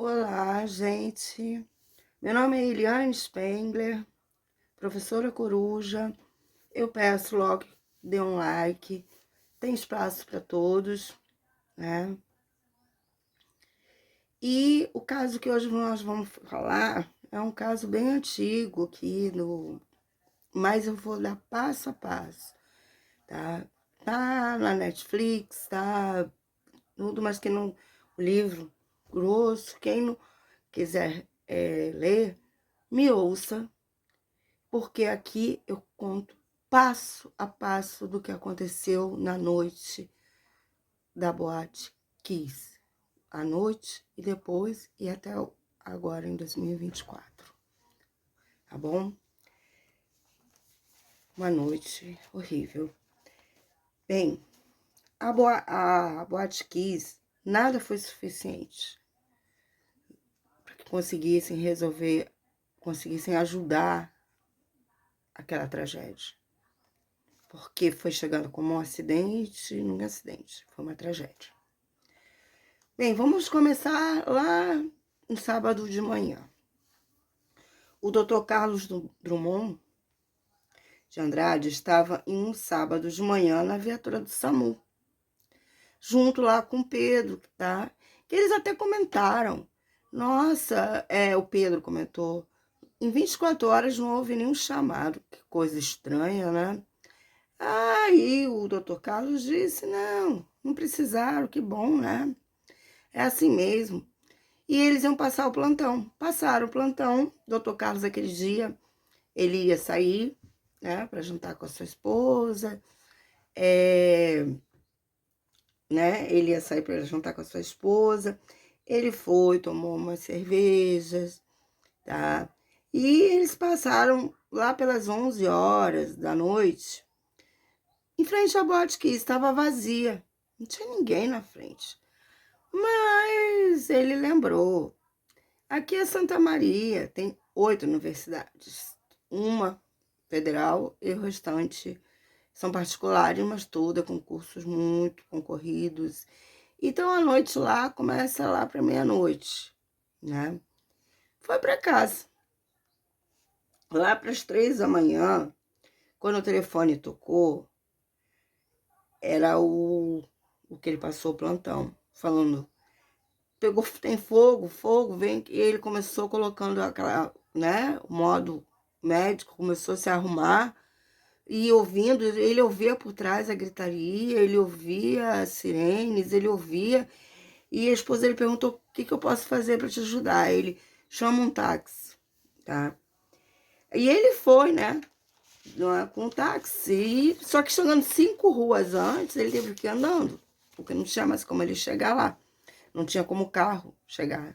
Olá, gente. Meu nome é Eliane Spengler, professora Coruja. Eu peço logo que dê um like, tem espaço para todos, né? E o caso que hoje nós vamos falar é um caso bem antigo aqui mas eu vou dar passo a passo, tá? Tá na Netflix, tá tudo, mas que não, o livro grosso, quem não quiser ler, me ouça, porque aqui eu conto passo a passo do que aconteceu na noite da Boate Kiss. À noite e depois e até agora em 2024. Tá bom? Uma noite horrível. Bem, a Boate Kiss, nada foi suficiente para que conseguissem ajudar aquela tragédia. Porque foi chegando como um acidente, não é acidente, foi uma tragédia. Bem, vamos começar lá no sábado de manhã. O Dr. Carlos Drummond de Andrade estava em um sábado de manhã na viatura do SAMU, junto lá com o Pedro, tá? Que eles até comentaram. Nossa, o Pedro comentou, em 24 horas não houve nenhum chamado, que coisa estranha, né? Aí o Dr. Carlos disse, não precisaram, que bom, né? É assim mesmo. E eles iam passar o plantão. Passaram o plantão. Dr. Carlos, aquele dia, ele ia sair, né, para jantar com a sua esposa. Né? Ele ia sair para jantar com a sua esposa. Ele foi, tomou umas cervejas, tá? E eles passaram lá pelas 11 horas da noite, em frente à boate que estava vazia. Não tinha ninguém na frente. Mas ele lembrou. Aqui é Santa Maria, tem 8 universidades. Uma federal e o restante são particulares, mas todas com cursos muito concorridos. Então a noite lá começa lá para meia-noite, né? Foi para casa. Lá para as 3 da manhã, quando o telefone tocou, era o que ele passou o plantão, falando: pegou, tem fogo, vem. E ele começou colocando aquela, né, o modo médico, começou a se arrumar e ouvindo, ele ouvia por trás a gritaria, ele ouvia as sirenes, ele ouvia, e a esposa dele perguntou: o que eu posso fazer para te ajudar? Ele: chama um táxi, tá? E ele foi, né, com um táxi, só que chegando 5 ruas antes, ele teve que ir andando, porque não tinha mais como ele chegar lá. Não tinha como o carro chegar.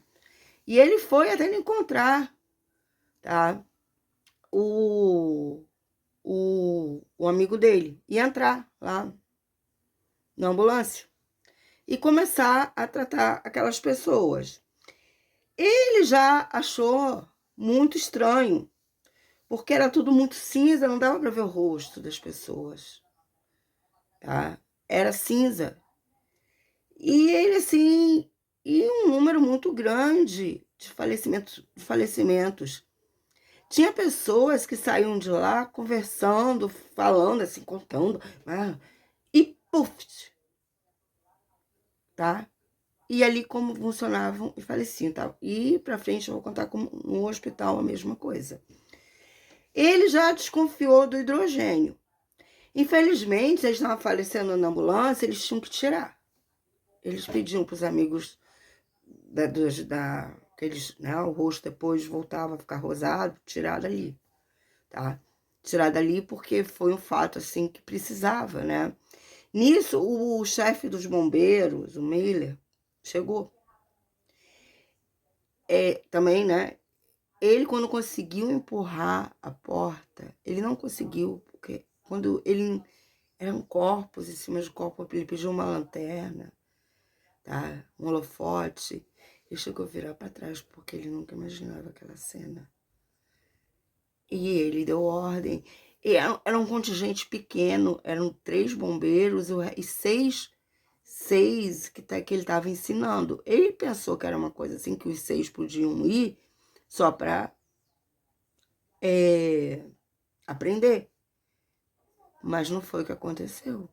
E ele foi até ele encontrar, tá? O amigo dele. E entrar lá na ambulância. E começar a tratar aquelas pessoas. Ele já achou muito estranho, porque era tudo muito cinza, não dava para ver o rosto das pessoas, tá? Era cinza. E ele, assim, e um número muito grande de falecimentos. Tinha pessoas que saíam de lá conversando, falando, assim, contando, e puf, tá? E ali como funcionavam e faleciam, tá? E pra frente eu vou contar como no hospital a mesma coisa. Ele já desconfiou do hidrogênio. Infelizmente, eles estavam falecendo na ambulância, eles tinham que tirar. Eles pediam para os amigos que eles, né, o rosto depois voltava a ficar rosado, tirar dali, tá? Tirar dali porque foi um fato, assim, que precisava, né? Nisso, o chefe dos bombeiros, o Miller, chegou. Também, né? Ele, quando conseguiu empurrar a porta, ele não conseguiu, porque quando ele eram corpos em cima de corpo, ele pediu uma lanterna, tá? Um holofote. Ele chegou a virar para trás, porque ele nunca imaginava aquela cena. E ele deu ordem. E era um contingente pequeno, eram 3 bombeiros e 6 6 que ele estava ensinando. Ele pensou que era uma coisa assim, que os 6 podiam ir só para aprender. Mas não foi o que aconteceu.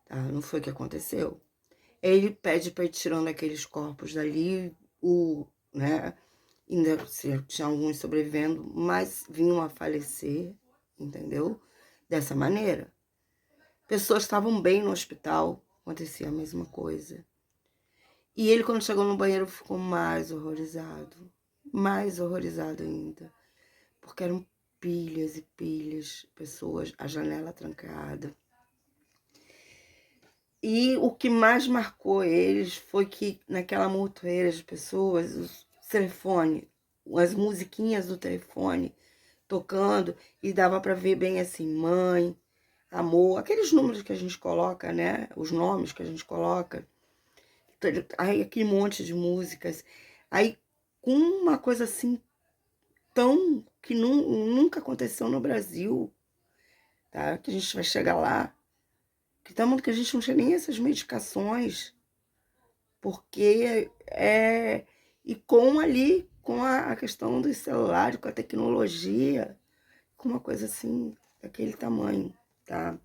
Tá? Não foi o que aconteceu. Ele pede para ir tirando aqueles corpos dali, né? Ainda tinha alguns sobrevivendo, mas vinham a falecer, entendeu? Dessa maneira. Pessoas estavam bem no hospital, acontecia a mesma coisa. E ele, quando chegou no banheiro, ficou mais horrorizado ainda, porque eram pilhas e pilhas, pessoas, a janela trancada. E o que mais marcou eles foi que naquela montoeira de pessoas, os telefones, as musiquinhas do telefone tocando, e dava para ver bem assim, mãe, amor, aqueles números que a gente coloca, né? Os nomes que a gente coloca. Aí aquele monte de músicas. Aí com uma coisa assim tão que nunca aconteceu no Brasil, tá? Que a gente vai chegar lá. Que a gente não tinha nem essas medicações, porque e com ali, com a questão do celular, com a tecnologia, com uma coisa assim, daquele tamanho, tá?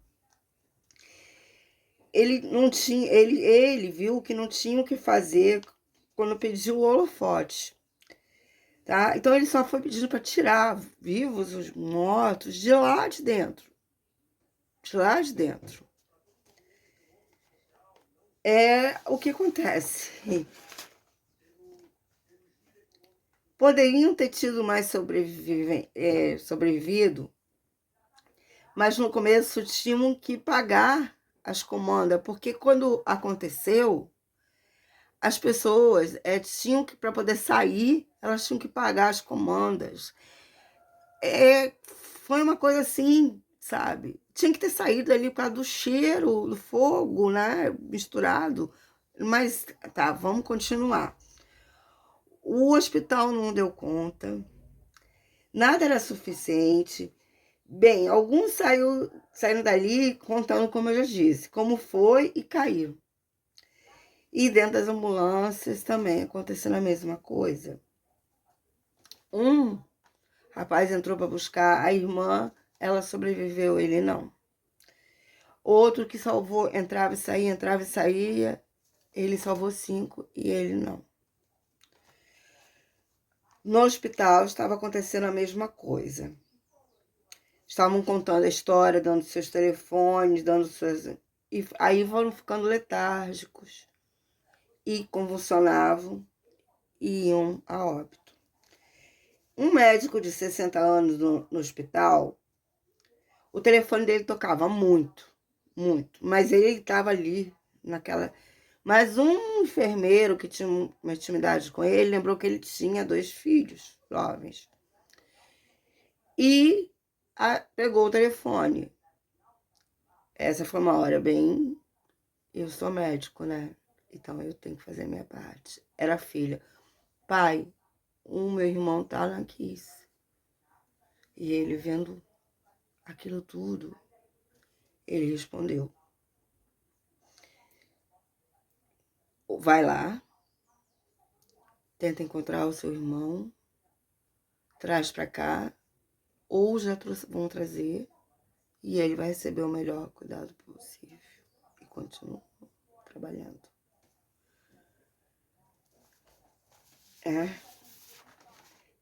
Ele não tinha, ele viu que não tinha o que fazer quando pediu o holofote, tá? Então ele só foi pedindo para tirar vivos os mortos de lá de dentro, de lá de dentro. O que acontece? Poderiam ter tido mais sobrevivido, mas no começo tinham que pagar as comandas, porque quando aconteceu, as pessoas tinham que, para poder sair, elas tinham que pagar as comandas. Foi uma coisa assim, sabe? Tinha que ter saído ali por causa do cheiro, do fogo, né? Misturado. Mas tá, vamos continuar. O hospital não deu conta, nada era suficiente. Bem, alguns saíram dali contando, como eu já disse, como foi e caíram. E dentro das ambulâncias também acontecendo a mesma coisa. Um rapaz entrou para buscar a irmã, ela sobreviveu, ele não. Outro que salvou, entrava e saía, ele salvou 5 e ele não. No hospital estava acontecendo a mesma coisa. Estavam contando a história, dando seus telefones, dando suas... E aí foram ficando letárgicos e convulsionavam e iam a óbito. Um médico de 60 anos no hospital, o telefone dele tocava muito, muito, mas ele estava ali naquela... Mas um enfermeiro que tinha uma intimidade com ele lembrou que ele tinha 2 filhos jovens. E pegou o telefone. Essa foi uma hora bem... Eu sou médico, né? Então eu tenho que fazer a minha parte. Era a filha. Pai, o meu irmão tá na Kiss. E ele vendo aquilo tudo, ele respondeu: vai lá, tenta encontrar o seu irmão, traz para cá, ou já vão trazer, e ele vai receber o melhor cuidado possível. E continua trabalhando.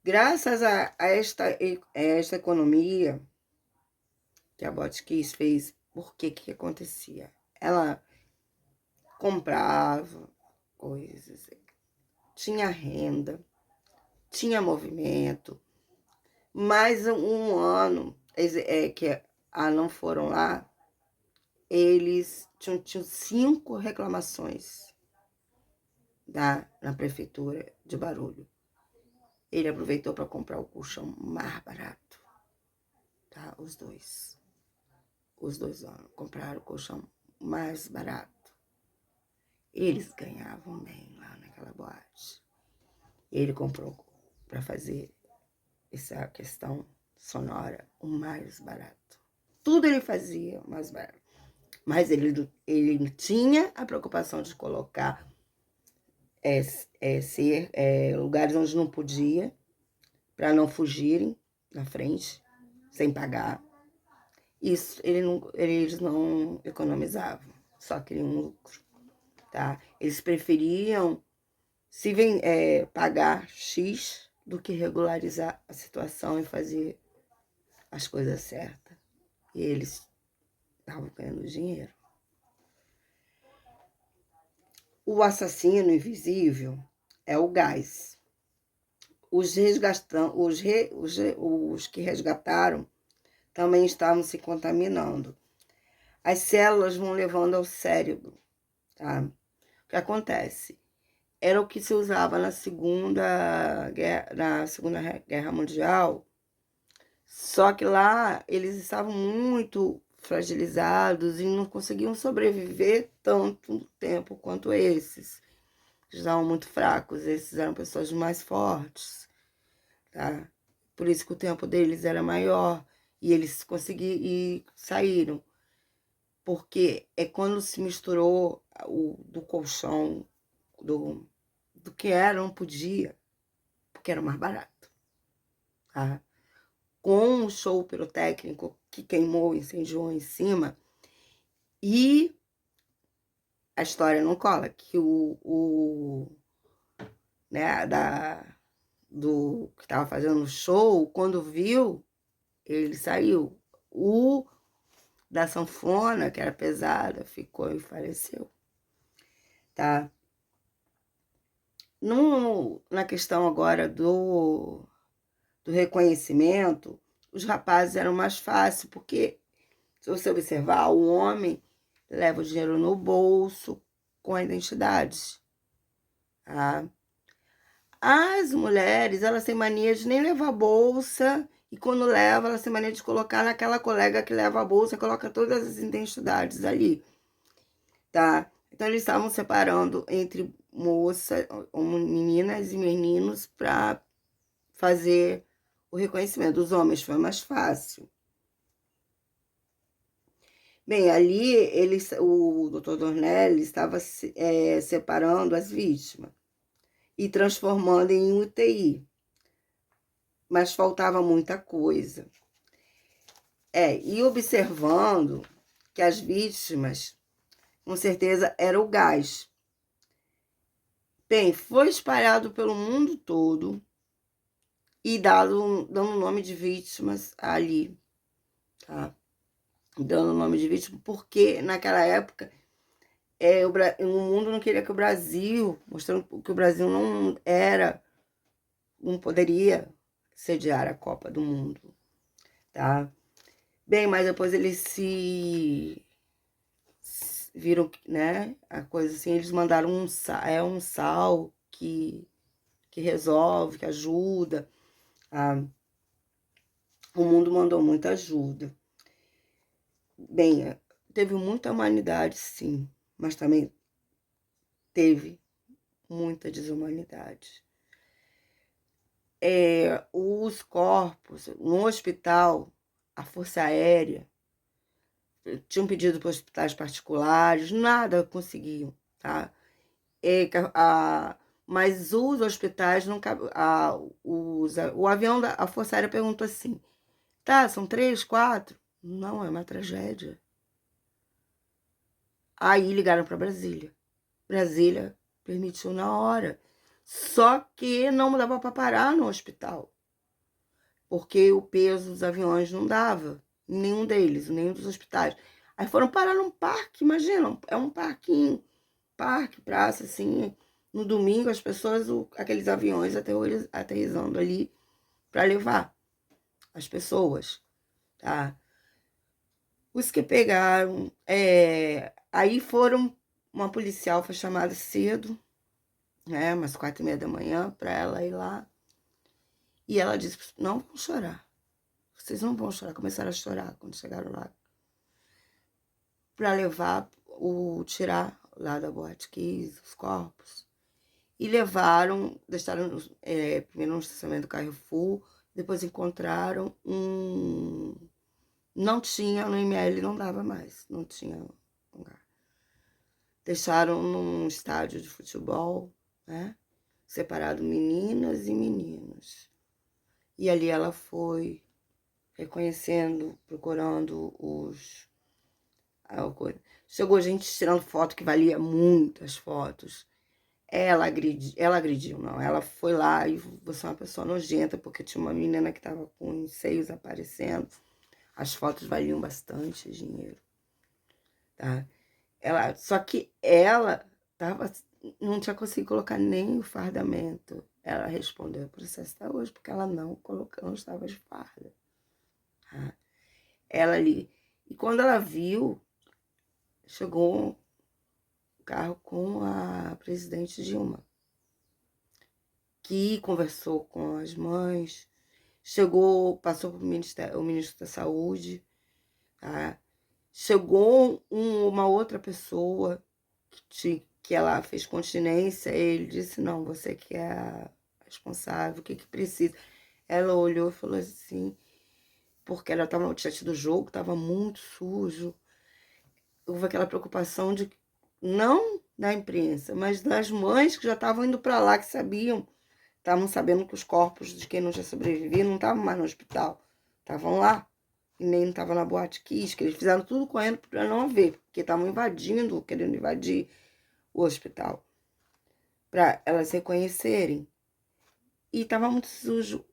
Graças a esta economia que a Botkiss fez, por que acontecia? Ela comprava coisas, tinha renda, tinha movimento, mas um ano que não foram lá, eles tinham 5 reclamações na prefeitura de Barulho. Ele aproveitou para comprar o colchão mais barato, tá? Os dois anos compraram o colchão mais barato. Eles ganhavam bem lá naquela boate. Ele comprou para fazer essa questão sonora o mais barato. Tudo ele fazia o mais barato. Mas ele tinha a preocupação de colocar lugares onde não podia, para não fugirem na frente, sem pagar. Isso eles não economizavam, só queriam lucro. Tá? Eles preferiam pagar X do que regularizar a situação e fazer as coisas certas. E eles estavam ganhando dinheiro. O assassino invisível é o gás. Os que resgataram também estavam se contaminando. As células vão levando ao cérebro. Tá? O que acontece? Era o que se usava na Segunda Guerra Mundial, só que lá eles estavam muito fragilizados e não conseguiam sobreviver tanto tempo quanto esses. Eles estavam muito fracos, esses eram pessoas mais fortes, tá? Por isso que o tempo deles era maior e eles conseguiram e saíram. Porque é quando se misturou do colchão, do que era, não podia, porque era mais barato, tá? Com o show pirotécnico que queimou, incendiou em cima, e a história não cola, que né, do que estava fazendo o show, quando viu, ele saiu. O da sanfona, que era pesada, ficou e faleceu, tá? Na questão agora do reconhecimento, os rapazes eram mais fáceis, porque, se você observar, o homem leva o dinheiro no bolso com a identidade. Tá? As mulheres, elas têm mania de nem levar bolsa, e quando leva, elas têm mania de colocar naquela colega que leva a bolsa, coloca todas as identidades ali. Tá? Então, eles estavam separando entre meninas e meninos para fazer o reconhecimento. Dos homens foi mais fácil. Bem, ali o Dr. Dornelles estava separando as vítimas e transformando em UTI. Mas faltava muita coisa. E observando que as vítimas, com certeza, era o gás. Bem, foi espalhado pelo mundo todo e dando nome de vítimas ali, tá? Dando nome de vítima, porque naquela época o mundo não queria que o Brasil, mostrando que o Brasil não poderia sediar a Copa do Mundo, tá? Bem, mas depois eles se viram, né, a coisa assim, eles mandaram um sal que resolve, que ajuda, o mundo mandou muita ajuda. Bem, teve muita humanidade, sim, mas também teve muita desumanidade. Os corpos no hospital, a Força Aérea, tinham pedido para hospitais particulares, nada conseguiam, tá? Mas os hospitais não o avião da Força Aérea perguntou assim, tá, são 3, 4? Não, é uma tragédia. Aí ligaram para Brasília. Brasília permitiu na hora. Só que não dava para parar no hospital, porque o peso dos aviões não dava, nenhum deles, nenhum dos hospitais. Aí foram parar num parque, imagina, é um parquinho, parque, praça, assim, no domingo as pessoas, aqueles aviões aterrissando ali para levar as pessoas, tá? Os que pegaram, aí uma policial foi chamada cedo, né, umas 4:30 da manhã, para ela ir lá. E ela disse, não vão chorar. Vocês não vão chorar. Começaram a chorar quando chegaram lá. Para tirar lá da Boate Kiss os corpos. E levaram, deixaram primeiro no estacionamento do Carrefour, depois encontraram não tinha, no IML não dava mais, não tinha lugar. Deixaram num estádio de futebol, né? Separado meninas e meninos. E ali ela foi reconhecendo, procurando Chegou gente tirando foto que valia muitas fotos. Ela agrediu, não. Ela foi lá e você é uma pessoa nojenta, porque tinha uma menina que estava com os seios aparecendo. As fotos valiam bastante dinheiro, tá? Só que ela não tinha conseguido colocar nem o fardamento. Ela respondeu o processo até hoje, porque ela não estava de farda. Tá? Ela ali. E quando ela viu, chegou um carro com a presidente Dilma, que conversou com as mães, passou para o ministro da Saúde, tá? Chegou uma outra pessoa que ela fez continência, ele disse, não, você que é a responsável, o que precisa? Ela olhou e falou assim, porque ela tinha tido jogo, estava muito sujo. Houve aquela preocupação de, não da imprensa, mas das mães que já estavam indo para lá, que estavam sabendo que os corpos de quem não tinha sobrevivido não estavam mais no hospital, estavam lá. E nem estavam na Boate Kiss, que eles fizeram tudo correndo para não ver, porque estavam querendo invadir o hospital, para elas reconhecerem. E estava muito sujo.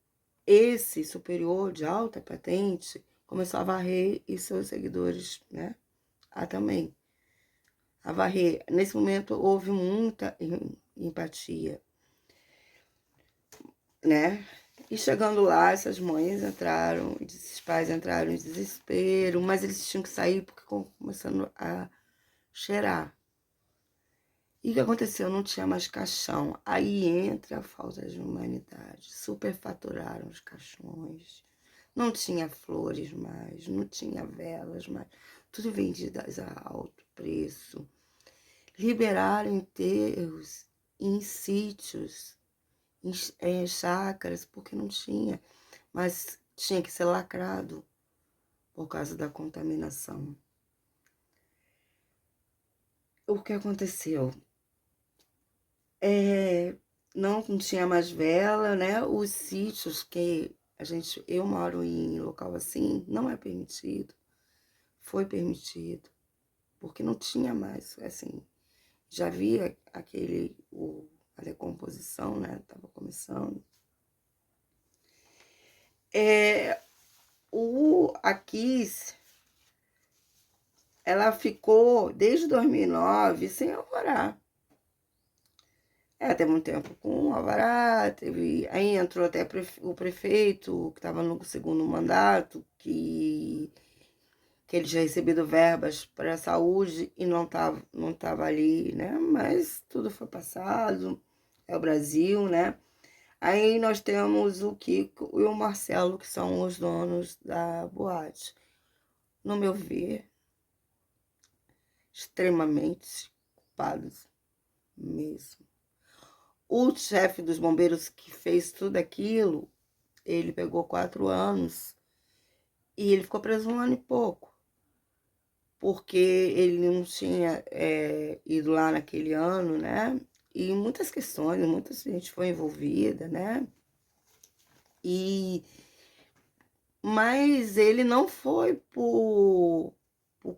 Esse superior de alta patente começou a varrer e seus seguidores, né? Também. A varrer. Nesse momento houve muita empatia, né? E chegando lá, essas mães entraram, esses pais entraram em desespero, mas eles tinham que sair porque começando a cheirar. E o que aconteceu? Não tinha mais caixão. Aí entra a falta de humanidade. Superfaturaram os caixões. Não tinha flores mais, não tinha velas mais. Tudo vendidas a alto preço. Liberaram enterros em sítios, em chácaras, porque não tinha. Mas tinha que ser lacrado por causa da contaminação. O que aconteceu? Não tinha mais vela, né? Os sítios que eu moro em local assim, não é permitido. Foi permitido, porque não tinha mais, assim, já havia a decomposição, né? Tava começando. A Kiss, ela ficou desde 2009 sem alvará. Teve um tempo com alvará, aí entrou até o prefeito, que estava no segundo mandato, que ele tinha recebido verbas para a saúde e não tava ali, né? Mas tudo foi passado, é o Brasil, né? Aí nós temos o Kiko e o Marcelo, que são os donos da boate. No meu ver, extremamente culpados mesmo. O chefe dos bombeiros que fez tudo aquilo, ele pegou 4 anos e ele ficou preso 1 ano e pouco, porque ele não tinha ido lá naquele ano, né? E muitas questões, muita gente foi envolvida, né? Mas ele não foi por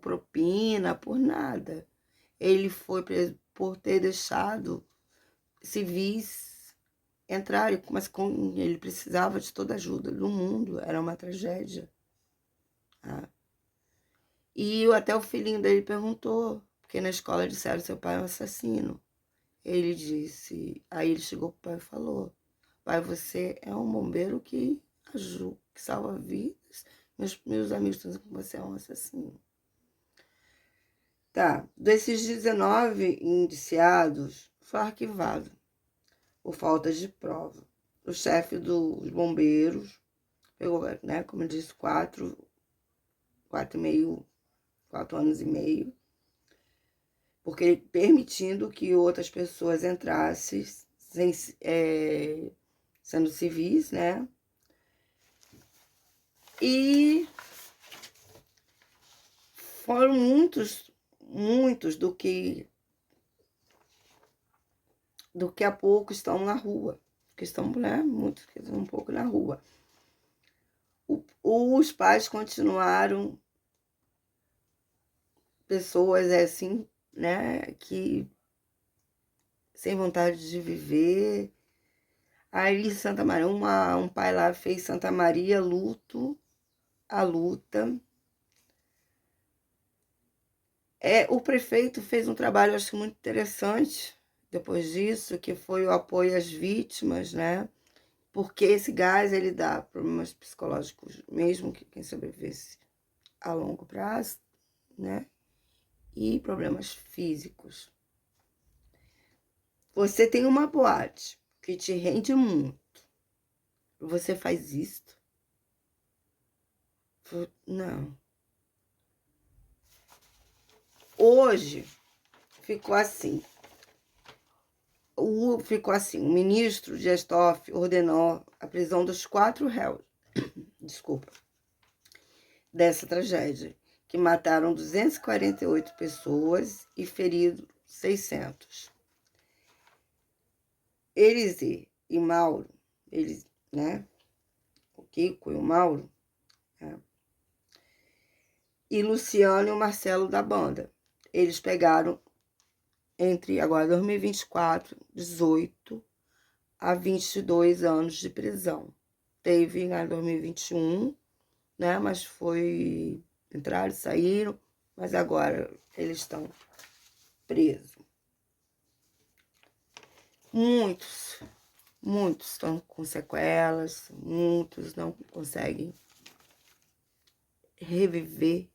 propina, por nada. Ele foi preso por ter deixado civis entrarem, mas ele precisava de toda a ajuda do mundo, era uma tragédia. Tá? E até o filhinho dele perguntou, porque na escola disseram que seu pai é um assassino. Ele disse, aí ele chegou pro pai e falou, pai, você é um bombeiro que ajuda, que salva vidas. Meus amigos estão dizendo que você é um assassino. Tá, desses 19 indiciados, foi arquivado por falta de prova. O chefe dos bombeiros pegou, né, como eu disse, 4 anos e meio, porque permitindo que outras pessoas entrassem sendo civis, né? E foram muitos do que a pouco estão na rua, que estão, né, muitos que estão um pouco na rua. Os pais continuaram pessoas assim, né, que sem vontade de viver. Aí Santa Maria, um pai lá fez Santa Maria a luta. O prefeito fez um trabalho, acho que muito interessante depois disso, que foi o apoio às vítimas, né? Porque esse gás, ele dá problemas psicológicos, mesmo que quem sobrevivesse a longo prazo, né? E problemas físicos. Você tem uma boate que te rende muito. Você faz isto? Não. Hoje ficou assim. O ministro Dias Toffoli ordenou a prisão dos 4 réus, desculpa, dessa tragédia, que mataram 248 pessoas e feriram 600. Elisê e Mauro, eles, né, o Kiko e o Mauro, né, e Luciano e o Marcelo da banda, eles pegaram entre agora 2024, 18 a 22 anos de prisão. Teve em 2021, né? Mas entraram, saíram, mas agora eles estão presos. Muitos estão com sequelas, muitos não conseguem reviver,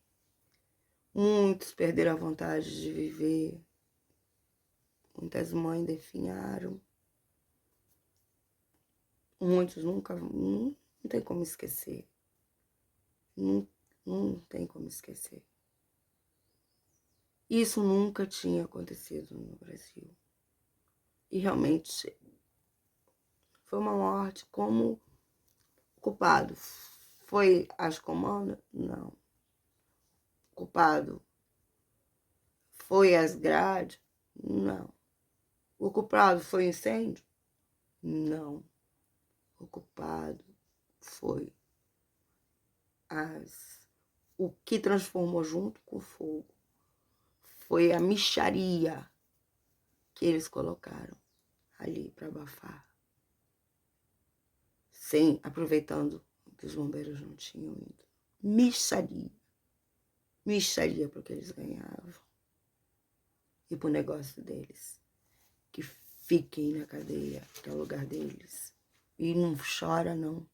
muitos perderam a vontade de viver, muitas mães definharam, muitos nunca, não tem como esquecer, não tem como esquecer. Isso nunca tinha acontecido no Brasil. E realmente foi uma morte como culpado. Foi as comandas? Não. Culpado foi as grades? Não. O culpado foi incêndio? Não. O culpado foi o que transformou junto com o fogo. Foi a mixaria que eles colocaram ali para abafar. Aproveitando que os bombeiros não tinham ido. Mixaria porque eles ganhavam. E pro negócio deles. Que fiquem na cadeia, que é o lugar deles. E não chora, não.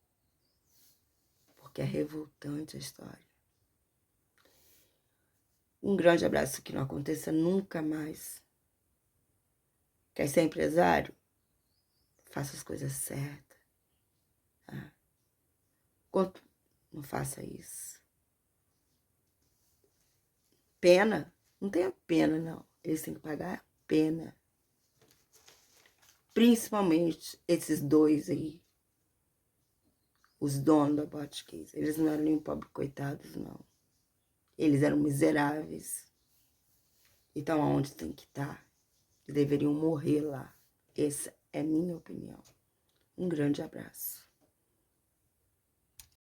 Porque é revoltante a história. Um grande abraço, que não aconteça nunca mais. Quer ser empresário? Faça as coisas certas. Tá? Não faça isso. Pena? Não tenha pena, não. Eles têm que pagar a pena. Principalmente esses dois aí. Os donos da Botkiss. Eles não eram nem pobres coitados, não. Eles eram miseráveis. Então, aonde tem que estar? Deveriam morrer lá. Essa é minha opinião. Um grande abraço.